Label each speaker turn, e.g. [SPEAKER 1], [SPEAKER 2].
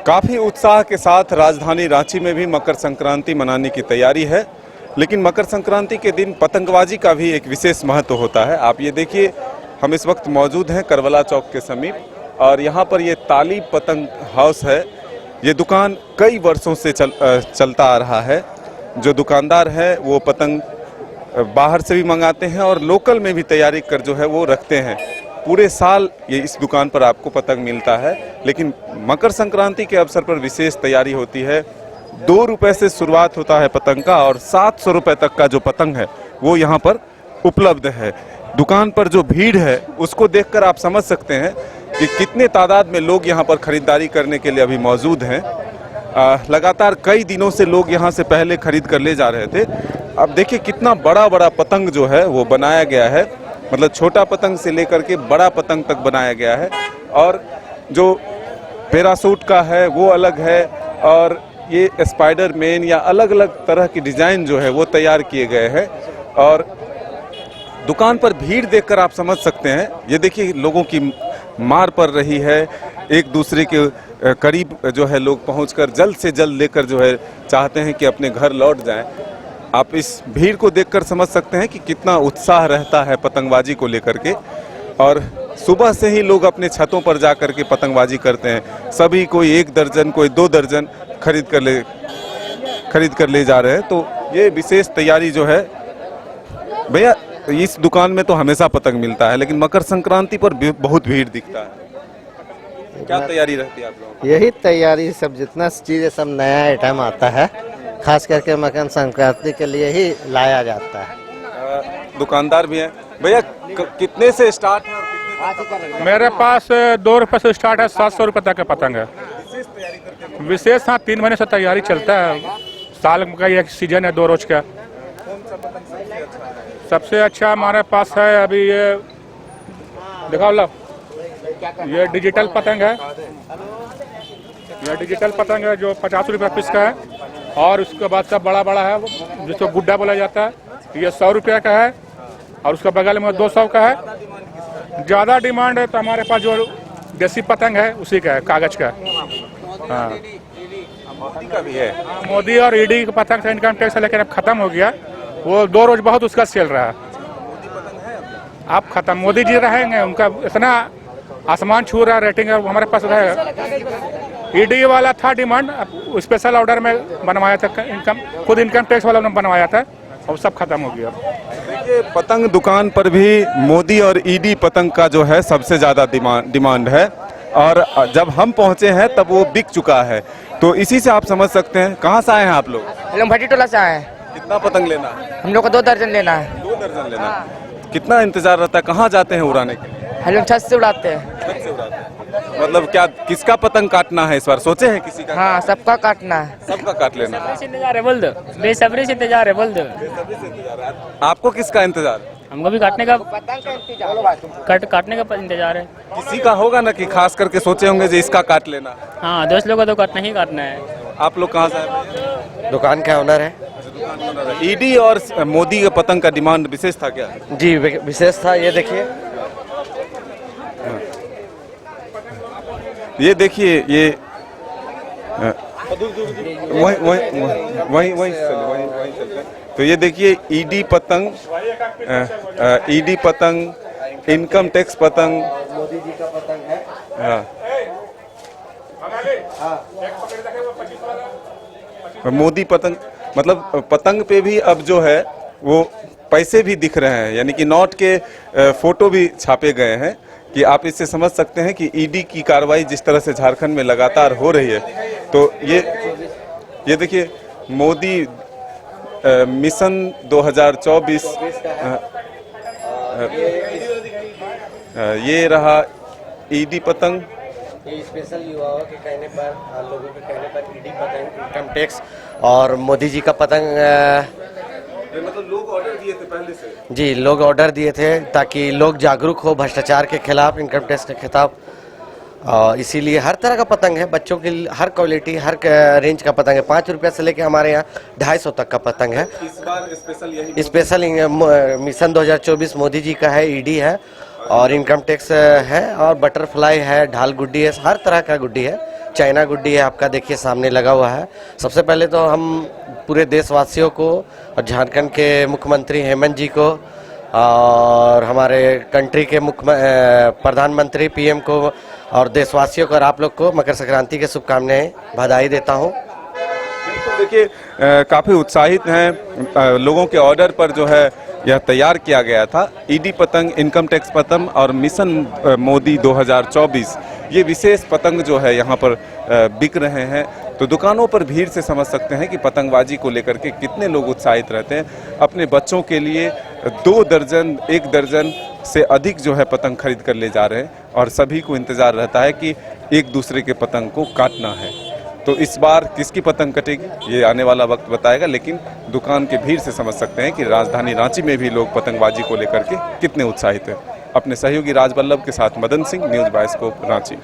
[SPEAKER 1] काफ़ी उत्साह के साथ राजधानी रांची में भी मकर संक्रांति मनाने की तैयारी है, लेकिन मकर संक्रांति के दिन पतंगबाजी का भी एक विशेष महत्व होता है। आप ये देखिए, हम इस वक्त मौजूद हैं करबला चौक के समीप और यहाँ पर ये ताली पतंग हाउस है। ये दुकान कई वर्षों से चलता आ रहा है। जो दुकानदार है वो पतंग बाहर से भी मंगाते हैं और लोकल में भी तैयारी कर जो है वो रखते हैं। पूरे साल ये इस दुकान पर आपको पतंग मिलता है, लेकिन मकर संक्रांति के अवसर पर विशेष तैयारी होती है। 2 रुपये से शुरुआत होता है पतंग का और 700 रुपये तक का जो पतंग है वो यहाँ पर उपलब्ध है। दुकान पर जो भीड़ है उसको देखकर आप समझ सकते हैं कि कितने तादाद में लोग यहाँ पर खरीदारी करने के लिए अभी मौजूद हैं। लगातार कई दिनों से लोग यहाँ से पहले खरीद कर ले जा रहे थे। अब देखिए कितना बड़ा बड़ा पतंग जो है वो बनाया गया है, मतलब छोटा पतंग से लेकर के बड़ा पतंग तक बनाया गया है। और जो पैराशूट का है वो अलग है और ये स्पाइडरमैन या अलग अलग तरह की डिज़ाइन जो है वो तैयार किए गए हैं। और दुकान पर भीड़ देखकर आप समझ सकते हैं। ये देखिए लोगों की मार पड़ रही है, एक दूसरे के करीब जो है लोग पहुंचकर जल्द से जल्द लेकर जो है चाहते हैं कि अपने घर लौट जाएं। आप इस भीड़ को देखकर समझ सकते हैं कि कितना उत्साह रहता है पतंगबाजी को लेकर के। और सुबह से ही लोग अपने छतों पर जा कर के पतंगबाजी करते हैं। सभी कोई 1 दर्जन कोई 2 दर्जन खरीद कर ले जा रहे हैं। तो ये विशेष तैयारी जो है, भैया इस दुकान में तो हमेशा पतंग मिलता है, लेकिन मकर संक्रांति पर बहुत भीड़ दिखता है। क्या तैयारी रहती है आप लोगों की?
[SPEAKER 2] यही तैयारी, सब जितना चीज़ सब नया आइटम आता है खास करके मकर संक्रांति के लिए ही लाया जाता है।
[SPEAKER 1] दुकानदार भी हैं। भैया कितने से स्टार्ट है और कितने?
[SPEAKER 3] मेरे पास 2 रुपये से स्टार्ट है, 700 रुपये तक का पतंग है। विशेष हाँ 3 महीने से तैयारी चलता है। साल का एक सीजन है 2 रोज का। सबसे अच्छा हमारे पास है अभी ये दिखाओ लो, ये डिजिटल पतंग है। ये डिजिटल पतंग है जो 50 रुपये पीस का है। और उसके बाद सब बड़ा बड़ा है जिसको गुड्डा बोला जाता है, ये 100 रुपये का है। और उसका बगल में 200 का है। ज़्यादा डिमांड है तो हमारे पास जो देसी पतंग है उसी का है, कागज का। हाँ
[SPEAKER 1] मोदी का भी है।
[SPEAKER 3] मोदी और ईडी का पतंग से इनकम टैक्स लेकिन अब खत्म हो गया। वो 2 रोज बहुत उसका चल रहा है। अब खत्म, मोदी जी रहेंगे, उनका इतना आसमान छू रहा रेटिंग है। हमारे पास है ईडी वाला था डिमांड, स्पेशल ऑर्डर में बनवाया था, खुद इनकम टैक्स वाला ने बनवाया था और सब खत्म हो गया।
[SPEAKER 1] देखिए पतंग दुकान पर भी मोदी और ईडी पतंग का जो है सबसे ज़्यादा डिमांड है और जब हम पहुंचे हैं तब वो बिक चुका है। तो इसी से आप समझ सकते हैं। कहाँ से आए हैं आप लोग?
[SPEAKER 4] हम लोग भट्टीटोला से आए हैं।
[SPEAKER 1] कितना पतंग लेना है?
[SPEAKER 4] हम लोग को 2 दर्जन लेना है।
[SPEAKER 1] 2 दर्जन लेना है। कितना इंतजार रहता है? कहाँ जाते हैं उड़ाने के लिए?
[SPEAKER 4] हम लोग छत से उड़ाते हैं।
[SPEAKER 1] छत से उड़ाते हैं। मतलब क्या किसका पतंग काटना है इस बार? सोचे हैं किसी का?
[SPEAKER 4] हाँ, सबका काटना है।
[SPEAKER 1] सबका काट लेना है।
[SPEAKER 5] इंतजार है, बोल दो। बेसब्री से इंतजार है, बोल दो।
[SPEAKER 1] आपको किसका इंतजार?
[SPEAKER 5] हमको भी काटने का काटने का इंतजार है।
[SPEAKER 1] किसी का होगा ना कि खास करके सोचे होंगे जो इसका काट लेना है।
[SPEAKER 5] हाँ, दोस्त लोग को तो काटना ही काटना है।
[SPEAKER 1] आप लोग कहाँ से आए?
[SPEAKER 2] दुकान का ओनर है।
[SPEAKER 1] ईडी और मोदी के पतंग का डिमांड विशेष था क्या?
[SPEAKER 2] जी विशेष था। ये देखिए,
[SPEAKER 1] ये देखिए, ये वही चलते हैं। तो ये देखिए ईडी पतंग, इनकम टैक्स पतंग,
[SPEAKER 2] मोदी जी का पतंग है।
[SPEAKER 1] मोदी पतंग, मतलब पतंग पे भी अब जो है वो पैसे भी दिख रहे हैं, यानी कि नोट के फोटो भी छापे गए हैं। कि आप इससे समझ सकते हैं कि ईडी की कार्रवाई जिस तरह से झारखंड में लगातार हो रही है। तो ये देखिए मोदी मिशन 2024, ये रहा ईडी पतंग।
[SPEAKER 2] ये स्पेशल युवाओं के कहने पर, लोगों के कहने पर ईडी पतंग, इनकम टैक्स और मोदी जी का पतंग।
[SPEAKER 1] मतलब लोग ऑर्डर दिए थे पहले से?
[SPEAKER 2] जी, लोग ऑर्डर दिए थे ताकि लोग जागरूक हो भ्रष्टाचार के खिलाफ, इनकम टैक्स के खिलाफ। इसीलिए हर तरह का पतंग है, बच्चों की हर क्वालिटी, हर रेंज का पतंग है। 5 रुपये से लेके हमारे यहाँ 250 तक का पतंग है।
[SPEAKER 1] इस बार
[SPEAKER 2] स्पेशल मिशन 2024 मोदी जी का है, ईडी है और इनकम टैक्स है और बटरफ्लाई है, ढाल गुड्डी है, हर तरह का गुड्डी है। चाइना गुड्डी है आपका, देखिए सामने लगा हुआ है। सबसे पहले तो हम पूरे देशवासियों को और झारखंड के मुख्यमंत्री हेमंत जी को और हमारे कंट्री के प्रधानमंत्री पीएम को और देशवासियों को और आप लोग को मकर संक्रांति के शुभकामनाएं, बधाई देता हूं।
[SPEAKER 1] देखिए काफ़ी उत्साहित हैं, लोगों के ऑर्डर पर जो है यह तैयार किया गया था। ईडी पतंग, इनकम टैक्स पतंग और मिशन मोदी 2024 ये विशेष पतंग जो है यहाँ पर बिक रहे हैं। तो दुकानों पर भीड़ से समझ सकते हैं कि पतंगबाजी को लेकर के कितने लोग उत्साहित रहते हैं। अपने बच्चों के लिए 2 दर्जन 1 दर्जन से अधिक जो है पतंग खरीद कर ले जा रहे हैं और सभी को इंतज़ार रहता है कि एक दूसरे के पतंग को काटना है। तो इस बार किसकी पतंग कटेगी ये आने वाला वक्त बताएगा, लेकिन दुकान के भीड़ से समझ सकते हैं कि राजधानी रांची में भी लोग पतंगबाजी को लेकर के कितने उत्साहित हैं। अपने सहयोगी राजवल्लभ के साथ मदन सिंह, न्यूज़ बाइस्कोप रांची।